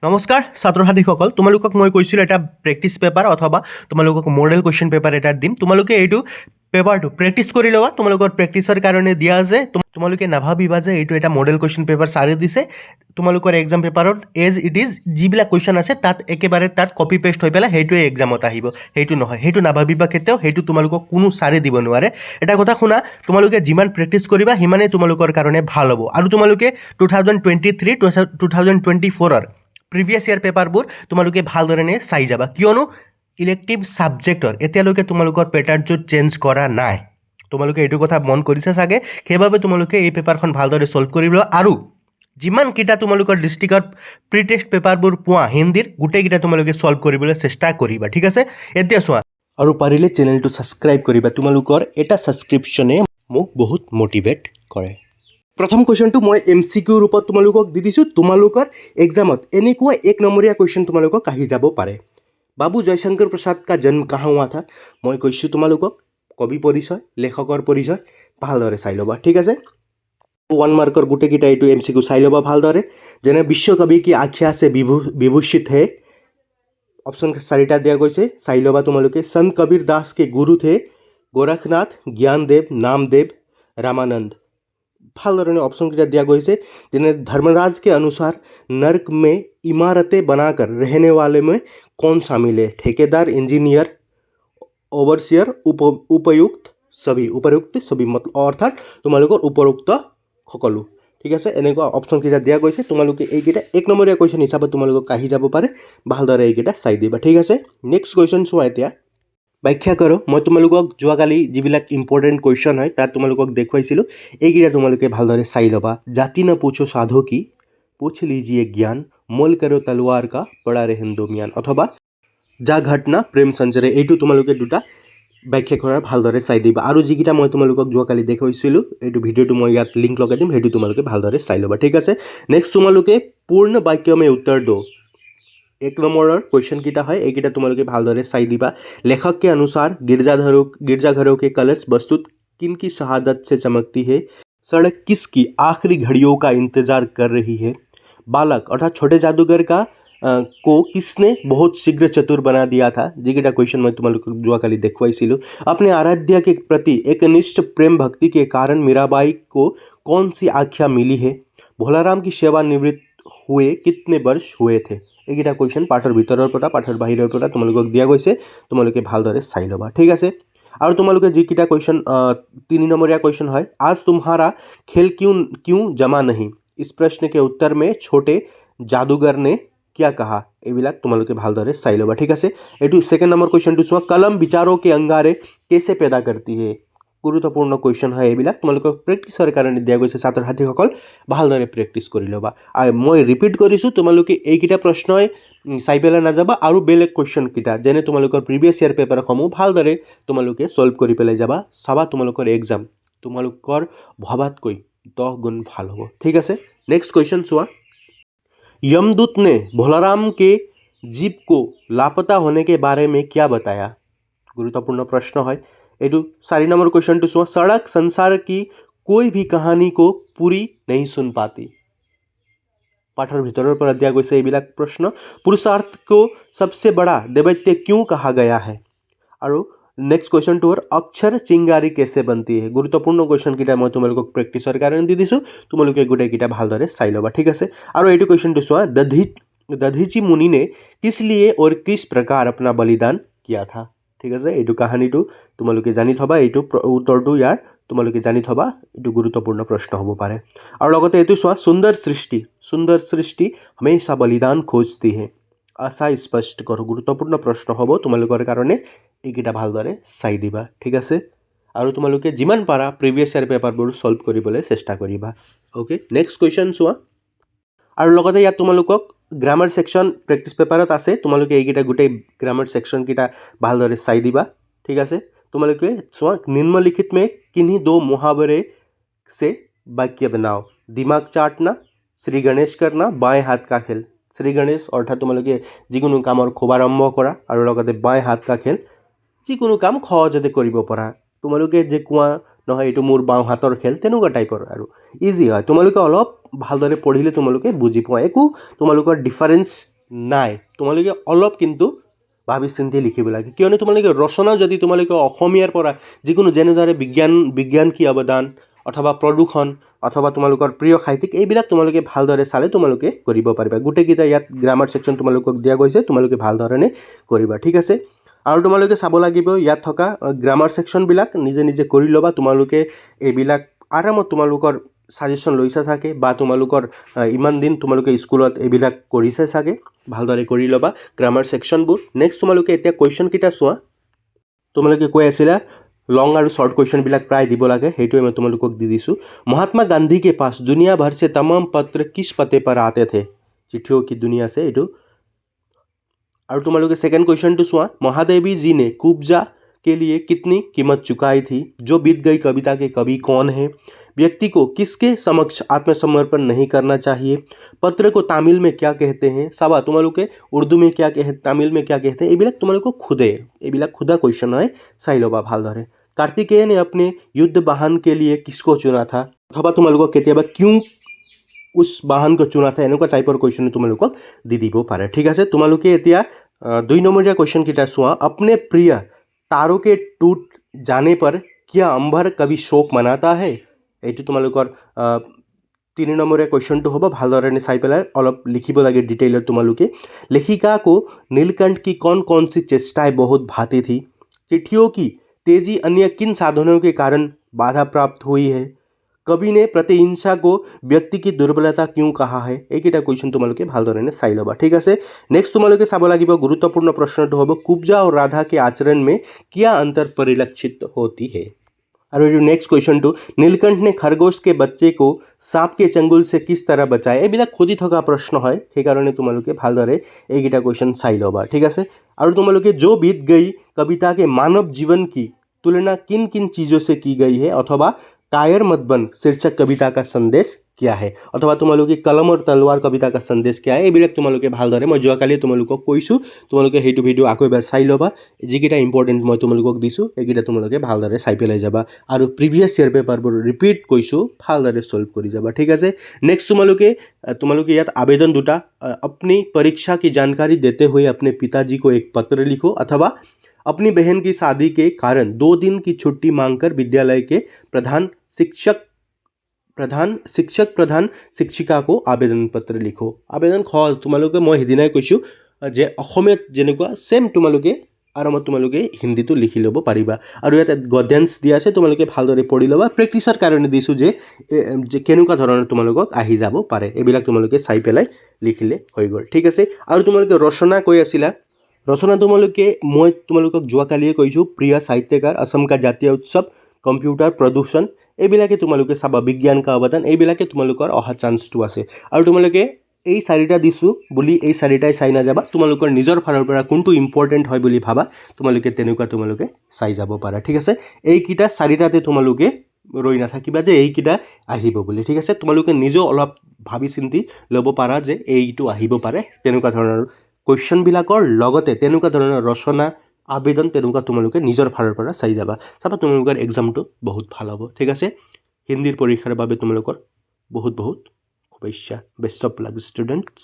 নমস্কাৰ ছাত্ৰ ছাত্ৰীসকল, তোমালোকক মই কৈছিলোঁ এটা প্ৰেক্টিছ পেপাৰ অথবা তোমালোকক মডেল কুৱেশ্যন পেপাৰ এটা দিম। তোমালোকে এইটো পেপাৰটো প্ৰেক্টিছ কৰি ল'বা। তোমালোকৰ প্ৰেক্টিছৰ কাৰণে দিয়া আছে। তোমালোকে নাভাবিবা যে এইটো এটা মডেল কুৱেশ্যন পেপাৰ ছাৰে দিছে। তোমালোকৰ এক্সাম পেপাৰত এজ ইট ইজ যিবিলাক কুৱেশ্যন আছে তাত একেবাৰে তাত কপি পেষ্ট হৈ পেলাই সেইটোৱে এক্সামত আহিব। সেইটো নহয়, সেইটো নাভাবিবা কেতিয়াও। সেইটো তোমালোকক কোনো ছাৰে দিব নোৱাৰে। এটা কথা শুনা, তোমালোকে যিমান প্ৰেক্টিছ কৰিবা সিমানেই তোমালোকৰ কাৰণে ভাল হ'ব। আৰু তোমালোকে 2023 2024 প্ৰিভিয়াছ ইয়াৰ পেপাৰবোৰ তোমালোকে ভালদৰে চাই যাবা, কিয়নো ইলেক্টিভ ছাবজেক্টৰ এতিয়ালৈকে তোমালোকৰ পেটাৰ্ণটো চেঞ্জ কৰা নাই। তোমালোকে এইটো কথা মন কৰিছে চাগে, সেইবাবে তোমালোকে এই পেপাৰখন ভালদৰে ছল্ভ কৰিব আৰু যিমানকেইটা তোমালোকৰ ডিষ্ট্ৰিক্টত প্ৰি টেষ্ট পেপাৰবোৰ পোৱা হিন্দীৰ গোটেইকেইটা তোমালোকে ছল্ভ কৰিবলৈ চেষ্টা কৰিবা, ঠিক আছে। এতিয়া চোৱা, আৰু পাৰিলে চেনেলটো ছাবস্ক্ৰাইব কৰিবা। তোমালোকৰ এটা ছাবস্ক্ৰিপশ্যনে মোক বহুত মটিভেট কৰে। প্ৰথম কুৱেশ্যনটো মই MCQ ৰূপত তোমালোকক দি দিছোঁ। তোমালোকৰ এক্সামত এনেকুৱা 1 নম্বৰীয়া কুৱেশ্যন তোমালোকক আহি যাব পাৰে। বাবু জয়শংকৰ প্ৰসাদ কা জন্ম কাहाँ हुआ था? মই কৈছোঁ তোমালোকক কবি পৰিচয়, লেখকৰ পৰিচয় ভালদৰে চাই ল'বা, ঠিক আছে। 1 মাৰ্কৰ গোটেইকেইটা এইটো MCQ চাই ল'বা ভালদৰে। যেনে বিশ্বকবি কি আখ্যা সে বিভূষিত হে, অপশ্যন 4টা দিয়া গৈছে, চাই ল'বা তোমালোকে। সন্ত কবীৰ দাস কে গুৰু থে গোৰখনাথ, জ্ঞানদেৱ, নামদেৱ, रामानंद। भालधरने ऑप्शन क्या दिया गया है, जिन्हें धर्मराज के अनुसार नर्क में इमारतें बनाकर रहने वाले में कौन शामिल है? ठेकेदार, इंजीनियर, ओवरसियर, उपयुक्त सभी मतलब अर्थात तुम्हारे उपरोक्त सकलो, ठीक है। एनेकुवा ऑप्शन क्या दिया गया है, तुम्हारे এইকেইটা 1 নম্বৰীয়া কুৱেশ্যন হিচাপে তোমালোকক আহি যাব পাৰে। ভালদৰে এইকেইটা চাই দিবা, ঠিক আছে। নেক্সট কুৱেশ্যন চোৱা এতিয়া। ব্যাখ্যা কৰোঁ। মই তোমালোকক যোৱাকালি যিবিলাক ইম্পৰ্টেণ্ট কুৱেশ্যন হয় তাত তোমালোকক দেখুৱাইছিলোঁ, এইকেইটা তোমালোকে ভালদৰে চাই ল'বা। জাতি ন পুছো সাধু কি, পুছ লিজিয়ে জ্ঞান, মোল কৰো তলৱাৰ কা পড়া ৰে হিন্দুমিয়ান, অথবা যা ঘটনা প্ৰেম সঞ্চৰে। এইটো তোমালোকে দুটা ব্যাখ্যা কৰাৰ ভালদৰে চাই দিবা। আৰু যিকেইটা মই তোমালোকক যোৱাকালি দেখুৱাইছিলোঁ, এইটো ভিডিঅ'টো মই ইয়াত লিংক লগাই দিম, সেইটো তোমালোকে ভালদৰে চাই ল'বা, ঠিক আছে। নেক্সট তোমালোকে পূৰ্ণ বাক্য মে উত্তৰ দো। 1 নম্বৰৰ কুৱেশ্যন কেইটা হয় এইকেইটা তোমালোকে ভালদৰে চাই দিবা। लेखक के अनुसार गिरजाघरों के कलश वस्तुत किनकी शहादत से चमकती है? सड़क किसकी आखिरी घड़ियों का इंतजार कर रही है? बालक अर्थात छोटे जादूगर का को किसने बहुत शीघ्र चतुर बना दिया था? जिकेटा क्वेश्चन मैं तुम्हारे जोकाली देखवाइसिलु। अपने आराध्य के प्रति एकनिष्ठ प्रेम भक्ति के कारण मीराबाई को कौन सी आख्या मिली है? भोलाराम की सेवानिवृत्त हुए कितने वर्ष हुए थे? এইকেইটা কুৱেশ্যন পাঠৰ ভিতৰৰ পৰা পাঠৰ বাহিৰৰ পৰা তোমালোকক দিয়া গৈছে, তোমালোকে ভালদৰে চাই ল'বা, ঠিক আছে। আৰু তোমালোকে যিকেইটা কুৱেশ্যন 3 নম্বৰীয়া কুৱেশ্যন হয়, आज तुम्हारा खेल क्यों जमा नहीं, इस प्रश्न के उत्तर में छोटे जादूगर ने क्या कहा? এইবিলাক তোমালোকে ভালদৰে চাই ল'বা, ঠিক আছে। এইটো 2nd নম্বৰ কুৱেশ্যনটো চোৱা। कलम विचारों के अंगारे कैसे पैदा करती है? গুৰুত্বপূৰ্ণ কুৱেশ্যন হয় এইবিলাক, তোমালোকক প্ৰেক্টিছৰ কাৰণে দিয়া গৈছে। ছাত্ৰ ছাত্ৰীসকল ভালদৰে প্ৰেক্টিছ কৰি ল'বা। আৰু মই ৰিপিট কৰিছোঁ, তোমালোকে এইকেইটা প্ৰশ্নই চাই পেলাই নাযাবা, আৰু বেলেগ কুৱেশ্যনকেইটা যেনে তোমালোকৰ প্ৰিভিয়াছ ইয়াৰ পেপাৰসমূহ ভালদৰে তোমালোকে ছল্ভ কৰি পেলাই যাবা। চাবা তোমালোকৰ এক্সাম তোমালোকৰ ভবাতকৈ 10 গুণ ভাল হ'ব, ঠিক আছে। নেক্সট কুৱেশ্যন চোৱা। यमदूत ने भोलाराम के जीप को लापता होने के बारे में क्या बताया? गुरुत्वपूर्ण प्रश्न है। এইটো 4 নম্বৰ কুৱেশ্যনটো চোৱা। सड़क संसार की कोई भी कहानी को पूरी नहीं सुन पाती। पाठर ভিতৰৰ পৰা দিয়া গৈছে এইবিলাক প্ৰশ্ন। पुरुषार्थ को सबसे बड़ा दैवत्य क्यों कहा गया है? আৰু নেক্সট কুৱেশ্যনটো হ'ল অক্ষৰ চিংগাৰী कैसे बनती है? গুৰুত্বপূৰ্ণ কুৱেশ্যনকেইটা মই তোমালোকক প্ৰেক্টিছৰ কাৰণে দি দিছোঁ, তোমালোকে গোটেইকেইটা ভালদৰে চাই ল'বা, ঠিক আছে। আৰু এইটো কুৱেশ্যনটো চোৱা। दधीची मुनि ने किस लिए और किस प्रकार अपना बलिदान किया था? ঠিক আছে, এইটো কাহিনীটো তোমালোকে জানি থবা, এইটো উত্তৰটো ইয়াৰ তোমালোকে জানি থবা, এইটো গুৰুত্বপূৰ্ণ প্ৰশ্ন হ'ব পাৰে। আৰু লগতে এইটো চোৱা। সুন্দৰ সৃষ্টি हमेशा बलिदान खोजती है, আশা স্পষ্ট কৰোঁ। গুৰুত্বপূৰ্ণ প্ৰশ্ন হ'ব তোমালোকৰ কাৰণে, এইকেইটা ভালদৰে চাই দিবা, ঠিক আছে। আৰু তোমালোকে যিমান পাৰা প্ৰিভিয়াছ ইয়াৰ পেপাৰবোৰ ছল্ভ কৰিবলৈ চেষ্টা কৰিবা, অ'কে। নেক্সট কুৱেশ্যন চোৱা। আৰু লগতে ইয়াত তোমালোকক গ্ৰামাৰ ছেকশ্যন প্ৰেক্টিছ পেপাৰত আছে, তোমালোকে এইকেইটা গোটেই গ্ৰামাৰ ছেকশ্যনকেইটা ভালদৰে চাই দিবা, ঠিক আছে। তোমালোকে চোৱা। নিম্নলিখিত में किन्हीं 2 मुहावरे से वाक्य बनाओ। दिमाग चाटना, শ্ৰী গণেশ करना, बाएं हाथ का खेल। শ্ৰী গণেশ অৰ্থাৎ তোমালোকে যিকোনো কামৰ শুভাৰম্ভ কৰা, আৰু লগতে বাঁয়ে হাত কা খেল যিকোনো কাম সহজতে কৰিব পৰা। তোমালোকে যে কোৱা নহয় এইটো মোৰ বাওঁ হাতৰ খেল, তেনেকুৱা টাইপৰ আৰু ইজি হয়। তোমালোকে অলপ ভালদৰে পঢ়িলে তোমালোকে বুজি পোৱা, একো তোমালোকৰ ডিফাৰেঞ্চ নাই। তোমালোকে অলপ কিন্তু ভাবি চিন্তি লিখিব লাগে, কিয়নো তোমালোকে ৰচনা যদি তোমালোকে অসমীয়াৰ পৰা যিকোনো যেনেদৰে বিজ্ঞান কি অৱদান অথবা প্ৰদূষণ অথবা তোমালোকৰ প্ৰিয় সাহিত্যিক এইবিলাক তোমালোকে ভালদৰে চালে তোমালোকে কৰিব পাৰিবা। গোটেইকেইটা ইয়াত গ্ৰামাৰ ছেকশ্যন তোমালোকক দিয়া গৈছে, তোমালোকে ভালধৰণে কৰিবা, ঠিক আছে। আৰু তোমালোকে চাব লাগিব ইয়াত থকা গ্ৰামাৰ ছেকশ্যনবিলাক নিজে নিজে কৰি ল'বা। তোমালোকে এইবিলাক আৰামত তোমালোকৰ ছাজেশ্যন লৈছা চাগে বা তোমালোকৰ ইমান দিন তোমালোকে স্কুলত এইবিলাক কৰিছে চাগে, ভালদৰে কৰি ল'বা গ্ৰামাৰ ছেকশ্যনবোৰ। নেক্সট তোমালোকে এতিয়া কুৱেশ্যনকেইটা চোৱা। তোমালোকে কৈ আছিলা লং আৰু শৰ্ট কুৱেশ্যনবিলাক প্ৰায় দিব লাগে, সেইটোৱে মই তোমালোকক দি দিছোঁ। महात्मा गांधी के पास दुनिया भर से तमाम पत्र किस पते पर आते थे? चिट्ठियों की दुनिया से এইটো। और तुम्हारे सेकंड क्वेश्चन तो सुना, महादेवी जी ने कुब्जा के लिए कितनी कीमत चुकाई थी? जो बीत गई कविता के कवि कौन है? व्यक्ति को किसके समक्ष आत्मसमर्पण नहीं करना चाहिए? पत्र को तमिल में क्या कहते हैं? साबा तुम्हारे उर्दू में क्या कहते, तमिल में क्या कहते हैं? ये तुम्हारे खुदे ये खुदा क्वेश्चन है, चाई लबा भालदरे। कार्तिकेय ने अपने युद्ध वाहन के लिए किसको चुना था? अथवा तुम्हारे केतियाबा क्यों उस वाहन को चुना था, এনেকুৱা টাইপৰ কুৱেশ্যন তোমালোকক দি দিব পাৰে, ঠিক আছে। তোমালোকে এতিয়া 2 নম্বৰীয়া কুৱেশ্যনকেইটা চোৱা। अपने प्रिय तारों के टूट जाने पर क्या अंबर कभी शोक मनाता है? এইটো তোমালোকৰ 3 নম্বৰীয়া কুৱেশ্যনটো হ'ব, ভালদৰে চাই পেলাই অলপ লিখিব লাগে ডিটেইলত। তোমালোকে लेखिका को नीलकंठ की कौन कौन सी चेष्टाएं बहुत भाती थी? चिट्ठियों की तेजी अन्य किन साधनों के कारण बाधा प्राप्त हुई है? कवि ने प्रतिहिंसा को व्यक्ति की दुर्बलता क्यों कहा है? এইকেইটা কুৱেশ্যন তোমালোকে ভালদৰে চাই ল'বা, ঠিক আছে। নেক্সট তোমালোকে চাব লাগিব গুৰুত্বপূৰ্ণ প্ৰশ্নটো হ'ব, कुब्जा और राधा के आचरण में क्या अंतर परिलक्षित होती है? और जो नेक्स्ट क्वेश्चन टू, नीलकंठ ने खरगोश के बच्चे को सांप के चंगुल से किस तरह बचाया? এইবিলাক খুদি থকা প্ৰশ্ন হয়, সেইকাৰণে তোমালোকে ভালদৰে এইকেইটা কুৱেশ্যন চাই ল'বা, ঠিক আছে। और তোমালোকে जो बीत गई कविता के मानव जीवन की तुलना किन किन चीज़ों से की गई है? अथवा कायर मत बन शीर्षक कविता का संदेश क्या है? अथवा तुम्हारे कलम और तलवार कविता का संदेश क्या है? এইবিলাক তোমালোকে ভালদৰে মই যোৱাকালি তোমালোকক কৈছোঁ, তোমালোকে সেইটো ভিডিঅ' আকৌ এবাৰ চাই ল'বা। যিকেইটা ইম্পৰ্টেণ্ট মই তোমালোকক দিছোঁ এইকেইটা তোমালোকে ভালদৰে চাই পেলাই যাবা, আৰু প্ৰিভিয়াছ ইয়েৰ পেপাৰবোৰ ৰিপিট কৈছোঁ, ভালদৰে সলভ কৰি যাবা, ঠিক আছে। নেক্সট তোমালোকে ইয়াত আবেদন দুটা, अपनी परीक्षा की जानकारी देते हुए अपने पिताजी को एक पत्र लिखो, अथवा अपनी बहन की शादी के कारण 2 दिन की छुट्टी मांगकर विद्यालय के प्रधान शिक्षिका को आवेदन पत्र लिखो। आवेदन खज तुम्हारे मैं सीदिनाई कैसा जे अসমীয়াত যেনেকুৱা सेम तुम्हारे आरामत तुम्हारे हिंदीतो लिखि ল'ব পাৰিবা। আৰু ইয়াত গদ্যাঞ্চ দিয়া আছে, তোমালোকে ভালদৰে পঢ়ি ল'বা। প্ৰেক্টিছৰ কাৰণে দিছোঁ যে কেনেকুৱা ধৰণৰ তোমালোকক আহি যাব পাৰে, এইবিলাক তোমালোকে চাই পেলাই লিখিলে হৈ গ'ল, ঠিক আছে। আৰু তোমালোকে ৰচনা কৈ আছিলা, ৰচনা তোমালোকে মই তোমালোকক যোৱাকালিয়ে কৈছোঁ, প্ৰিয় সাহিত্যকাৰ, असम का জাতীয় উৎসৱ, কম্পিউটাৰ, প্ৰদূষণ, এইবিলাকে তোমালোকে চাবা, বিজ্ঞান কা অৱদান, এইবিলাকে তোমালোকৰ অহা চান্সটো আছে। আৰু তোমালোকে এই 4টা দিছোঁ বুলি এই 4টাই চাই নাযাবা, তোমালোকৰ নিজৰ ফালৰ পৰা কোনটো ইম্পৰ্টেণ্ট হয় বুলি ভাবা তোমালোকে তেনেকুৱা তোমালোকে চাই যাব পাৰা, ঠিক আছে। এইকেইটা 4টাতে তোমালোকে ৰৈ নাথাকিবা যে এইকেইটা আহিব বুলি, ঠিক আছে। তোমালোকে নিজেও অলপ ভাবি চিন্তি ল'ব পাৰা যে এইটো আহিব পাৰে, তেনেকুৱা ধৰণৰ কুৱেশ্যনবিলাকৰ লগতে তেনেকুৱা ধৰণৰ ৰচনা, আবেদন, তেনেকুৱা তোমালোকে নিজৰ ফালৰ পৰা চাই যাবা। চাবা তোমালোকৰ এক্সামটো বহুত ভাল হ'ব, ঠিক আছে। হিন্দীৰ পৰীক্ষাৰ বাবে তোমালোকৰ বহুত শুভেচ্ছা। Best of luck students.